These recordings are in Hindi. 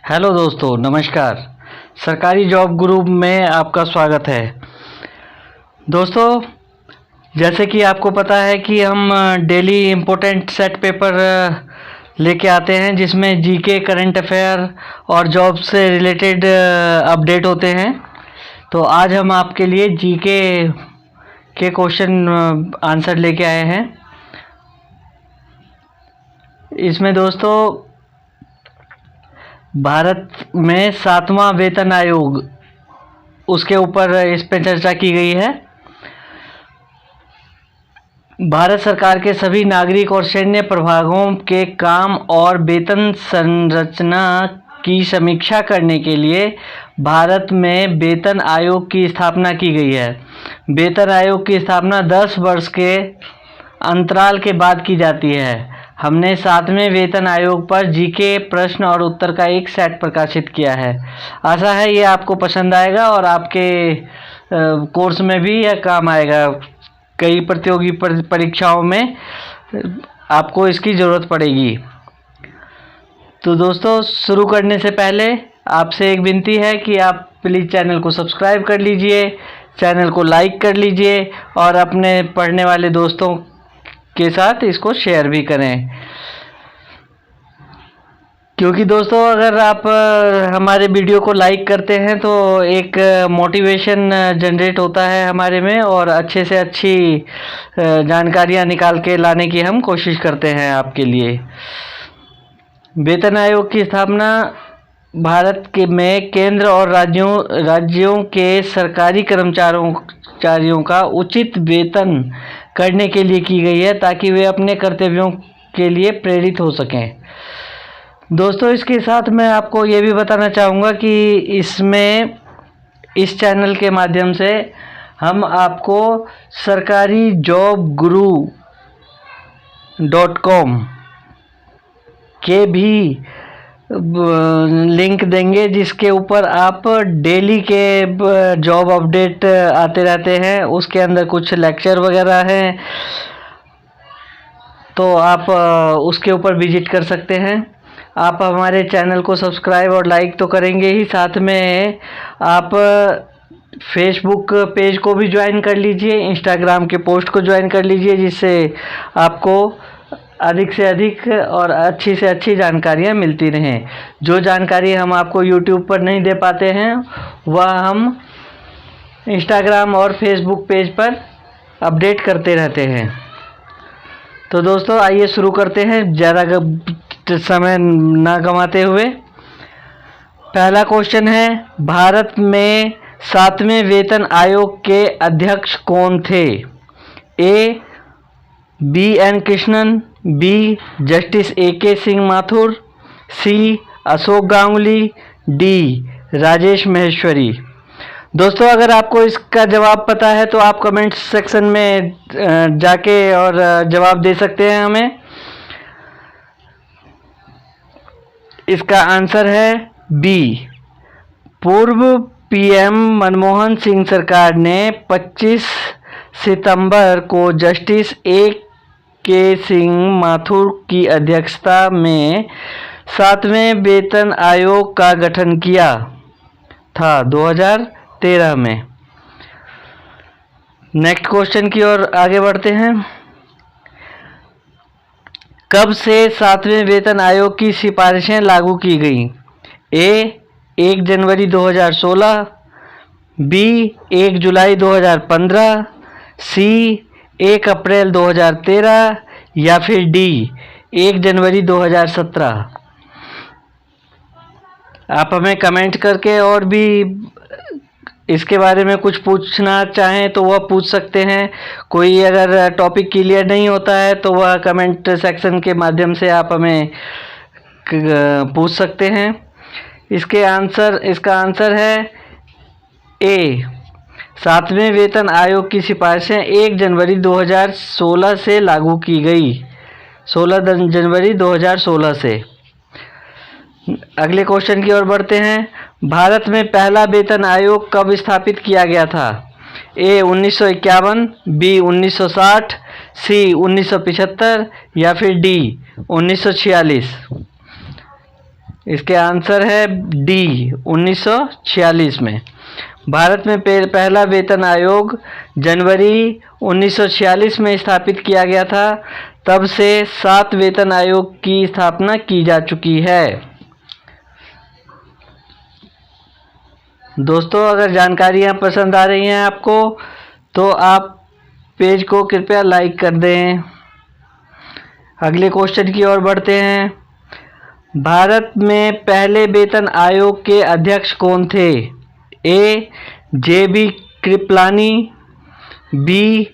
हेलो दोस्तों, नमस्कार। सरकारी जॉब ग्रुप में आपका स्वागत है। दोस्तों, जैसे कि आपको पता है कि हम डेली इम्पोर्टेंट सेट पेपर लेके आते हैं जिसमें जीके, करंट अफेयर और जॉब से रिलेटेड अपडेट होते हैं। तो आज हम आपके लिए जीके के क्वेश्चन आंसर लेके आए हैं। इसमें दोस्तों भारत में 7वां वेतन आयोग, उसके ऊपर इस पे चर्चा की गई है। भारत सरकार के सभी नागरिक और सैन्य प्रभागों के काम और वेतन संरचना की समीक्षा करने के लिए भारत में वेतन आयोग की स्थापना की गई है। वेतन आयोग की स्थापना 10 वर्ष के अंतराल के बाद की जाती है। हमने 7वें वेतन आयोग पर जीके प्रश्न और उत्तर का एक सेट प्रकाशित किया है। आशा है ये आपको पसंद आएगा और आपके कोर्स में भी यह काम आएगा। कई प्रतियोगी परीक्षाओं में आपको इसकी ज़रूरत पड़ेगी। तो दोस्तों, शुरू करने से पहले आपसे एक विनती है कि आप प्लीज़ चैनल को सब्सक्राइब कर लीजिए, चैनल को लाइक कर लीजिए और अपने पढ़ने वाले दोस्तों के साथ इसको शेयर भी करें। क्योंकि दोस्तों, अगर आप हमारे वीडियो को लाइक करते हैं तो एक मोटिवेशन जनरेट होता है हमारे में और अच्छे से अच्छी जानकारियां निकाल के लाने की हम कोशिश करते हैं आपके लिए। वेतन आयोग की स्थापना भारत के में केंद्र और राज्यों के सरकारी कर्मचारियों का उचित वेतन करने के लिए की गई है ताकि वे अपने कर्तव्यों के लिए प्रेरित हो सकें। दोस्तों, इसके साथ मैं आपको ये भी बताना चाहूँगा कि इस चैनल के माध्यम से हम आपको सरकारी जॉब गुरु.com के भी लिंक देंगे जिसके ऊपर आप डेली के जॉब अपडेट आते रहते हैं। उसके अंदर कुछ लेक्चर वगैरह हैं, तो आप उसके ऊपर विजिट कर सकते हैं। आप हमारे चैनल को सब्सक्राइब और लाइक तो करेंगे ही, साथ में आप फेसबुक पेज को भी ज्वाइन कर लीजिए, इंस्टाग्राम के पोस्ट को ज्वाइन कर लीजिए, जिससे आपको अधिक से अधिक और अच्छी से अच्छी जानकारियाँ मिलती रहें। जो जानकारी हम आपको यूट्यूब पर नहीं दे पाते हैं वह हम इंस्टाग्राम और फेसबुक पेज पर अपडेट करते रहते हैं। तो दोस्तों, आइए शुरू करते हैं ज़्यादा समय ना गंवाते हुए। पहला क्वेश्चन है, भारत में 7वें वेतन आयोग के अध्यक्ष कौन थे? A. B.N. Krishnan, B. Justice A.K. Singh Mathur, C. Ashok Ganguly, D. Rajesh Maheshwari. दोस्तों, अगर आपको इसका जवाब पता है तो आप कमेंट सेक्शन में जाके और जवाब दे सकते हैं हमें। इसका आंसर है बी। पूर्व पीएम मनमोहन सिंह सरकार ने 25 सितंबर को जस्टिस A.K. सिंह माथुर की अध्यक्षता में 7वें वेतन आयोग का गठन किया था 2013 में। नेक्स्ट क्वेश्चन की ओर आगे बढ़ते हैं। कब से 7वें वेतन आयोग की सिफारिशें लागू की गई? ए. 1 जनवरी 2016, बी. 1 जुलाई 2015, सी. 1 अप्रैल 2013 या फिर डी. 1 जनवरी 2017। आप हमें कमेंट करके और भी इसके बारे में कुछ पूछना चाहें तो वह पूछ सकते हैं। कोई अगर टॉपिक क्लियर नहीं होता है तो वह कमेंट सेक्शन के माध्यम से आप हमें पूछ सकते हैं। इसका आंसर है ए। 7वें वेतन आयोग की सिफारिशें 1 जनवरी 2016 से लागू की गई, 16 जनवरी 2016 से। अगले क्वेश्चन की ओर बढ़ते हैं। भारत में पहला वेतन आयोग कब स्थापित किया गया था? ए. 1951, बी. 1960, सी. 1975 या फिर डी. 1946। इसके आंसर है डी 1946 में। भारत में पहला वेतन आयोग जनवरी 1946 में स्थापित किया गया था। तब से 7 वेतन आयोग की स्थापना की जा चुकी है। दोस्तों, अगर जानकारियाँ पसंद आ रही हैं आपको तो आप पेज को कृपया लाइक कर दें। अगले क्वेश्चन की ओर बढ़ते हैं। भारत में पहले वेतन आयोग के अध्यक्ष कौन थे? ए. जे.बी. कृपलानी, बी.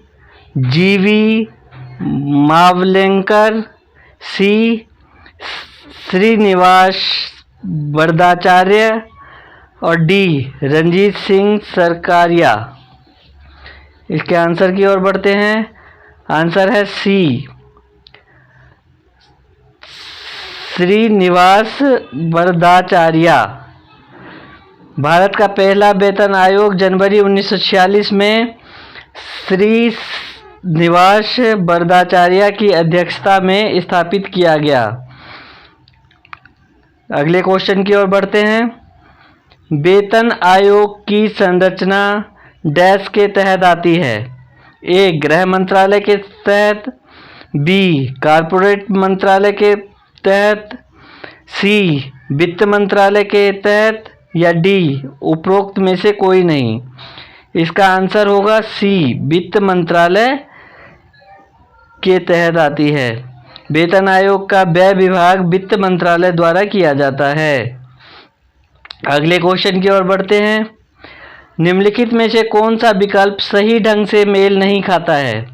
जी.वी. मावलेंकर, सी. श्रीनिवास वरदाचार्य और डी. रंजीत सिंह सरकारिया। इसके आंसर की ओर बढ़ते हैं। आंसर है सी. श्रीनिवास वरदाचार्य। भारत का पहला वेतन आयोग जनवरी 1946 में श्रीनिवास वरदाचार्य की अध्यक्षता में स्थापित किया गया। अगले क्वेश्चन की ओर बढ़ते हैं। वेतन आयोग की संरचना डैश के तहत आती है? ए. गृह मंत्रालय के तहत, बी. कॉर्पोरेट मंत्रालय के तहत, सी. वित्त मंत्रालय के तहत या डी. उपरोक्त में से कोई नहीं। इसका आंसर होगा सी. वित्त मंत्रालय के तहत आती है। वेतन आयोग का व्यय विभाग वित्त मंत्रालय द्वारा किया जाता है। अगले क्वेश्चन की ओर बढ़ते हैं। निम्नलिखित में से कौन सा विकल्प सही ढंग से मेल नहीं खाता है?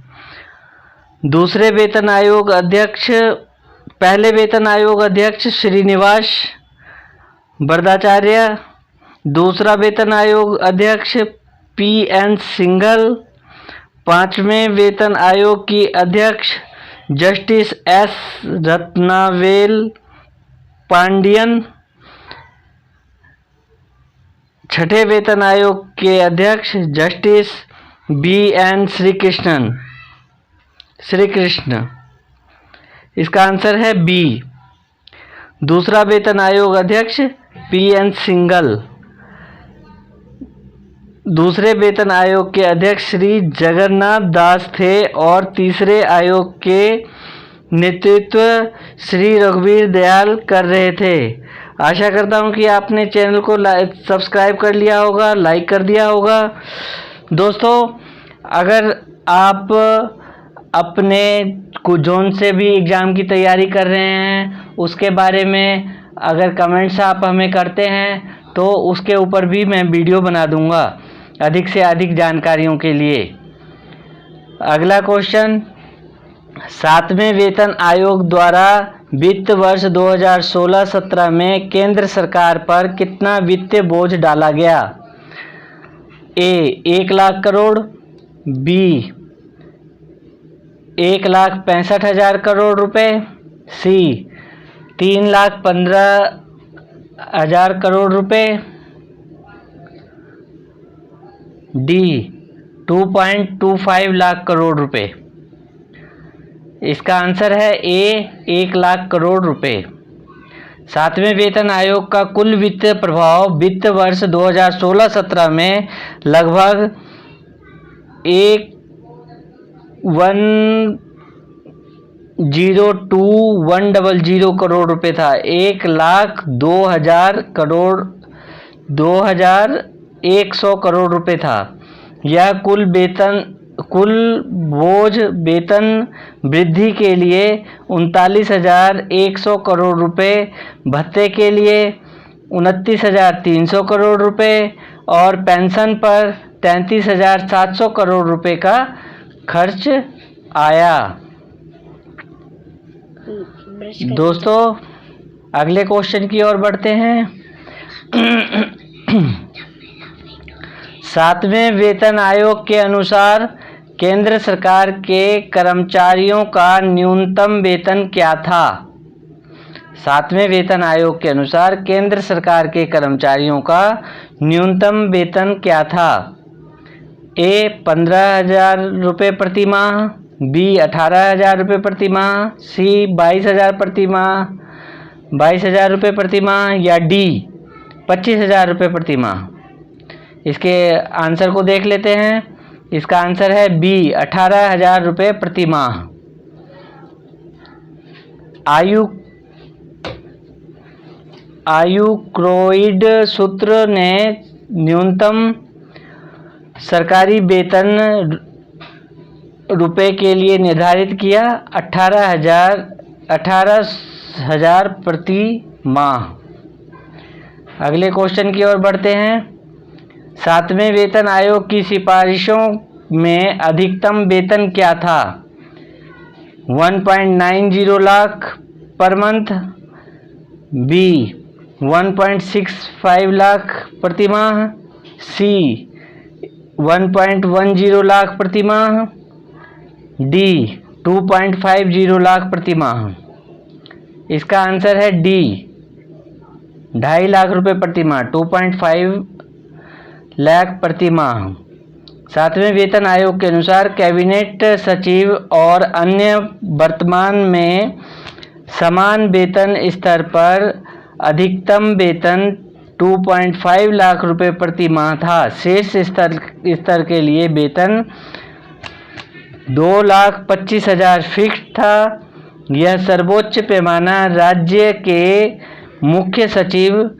पहले वेतन आयोग अध्यक्ष श्रीनिवास वरदाचार्य, दूसरा वेतन आयोग अध्यक्ष P.N. सिंघल, पांचवें वेतन आयोग की अध्यक्ष जस्टिस S. रत्नावेल पांडियन, छठे वेतन आयोग के अध्यक्ष जस्टिस B.N. श्रीकृष्ण। इसका आंसर है बी. दूसरा वेतन आयोग अध्यक्ष P.N. सिंघल। दूसरे वेतन आयोग के अध्यक्ष श्री जगन्नाथ दास थे और तीसरे आयोग के नेतृत्व श्री रघुवीर दयाल कर रहे थे। आशा करता हूं कि आपने चैनल को सब्सक्राइब कर लिया होगा, लाइक कर दिया होगा। दोस्तों, अगर आप अपने जोन से भी एग्ज़ाम की तैयारी कर रहे हैं, उसके बारे में अगर कमेंट्स आप हमें करते हैं तो उसके ऊपर भी मैं वीडियो बना दूंगा अधिक से अधिक जानकारियों के लिए। अगला क्वेश्चन, 7वें वेतन आयोग द्वारा वित्त वर्ष 2016-17 में केंद्र सरकार पर कितना वित्तीय बोझ डाला गया? ए. 1 लाख करोड़, बी. 1,65,000 करोड़ रुपए, सी. 3,15,000 करोड़ रुपए, डी. 2.25 लाख करोड़ रुपए। इसका आंसर है ए. 1 लाख करोड़ रुपए। 7वें वेतन आयोग का कुल वित्तीय प्रभाव वित्त वर्ष 2016-17 में लगभग 1,02,100 करोड़ रुपए था। 1,02,100 करोड़ रुपए था। यह कुल बोझ वेतन वृद्धि के लिए 39,100 करोड़ रुपए, भत्ते के लिए 29,300 करोड़ रुपए और पेंशन पर 33,700 करोड़ रुपए का खर्च आया। दोस्तों, अगले क्वेश्चन की ओर बढ़ते हैं। 7वें वेतन आयोग के अनुसार केंद्र सरकार के कर्मचारियों का न्यूनतम वेतन क्या था? 7वें वेतन आयोग के अनुसार केंद्र सरकार के कर्मचारियों का न्यूनतम वेतन क्या था? ए. 15,000 रुपये प्रति माह, बी. 18,000 रुपये प्रति माह, सी. 22,000 प्रति माह, 22,000 रुपये प्रति माह, या डी 25,000 रुपये प्रति माह? इसके आंसर को देख लेते हैं। इसका आंसर है बी 18,000 रुपये प्रति माह। आयुक्रोइड सूत्र ने न्यूनतम सरकारी वेतन रुपए के लिए निर्धारित किया 18,000 प्रति माह। अगले क्वेश्चन की ओर बढ़ते हैं। 7वें वेतन आयोग की सिफारिशों में अधिकतम वेतन क्या था? 1.90 lakh per month, B 1.65 lakh प्रति माह, सी 1.10 लाख प्रति माह, डी 2.50 लाख प्रति माह? इसका आंसर है डी 2.5 लाख रुपए प्रति माह, 2.5 लाख प्रति माह। 7वें वेतन आयोग के अनुसार कैबिनेट सचिव और अन्य वर्तमान में समान वेतन स्तर पर अधिकतम वेतन 2.5 लाख रुपए प्रति माह था। शेष स्तर के लिए वेतन 2,25,000 फिक्स था। यह सर्वोच्च पैमाना राज्य के मुख्य सचिव,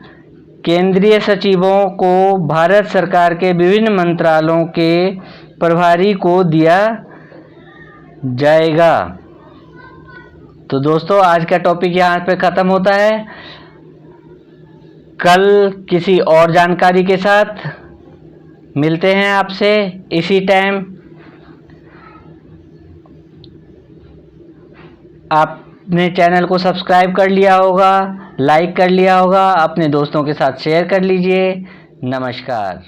केंद्रीय सचिवों को भारत सरकार के विभिन्न मंत्रालयों के प्रभारी को दिया जाएगा। तो दोस्तों, आज का टॉपिक यहाँ पे ख़त्म होता है। कल किसी और जानकारी के साथ मिलते हैं आपसे इसी टाइम। आपने चैनल को सब्सक्राइब कर लिया होगा, लाइक कर लिया होगा, अपने दोस्तों के साथ शेयर कर लीजिए। नमस्कार।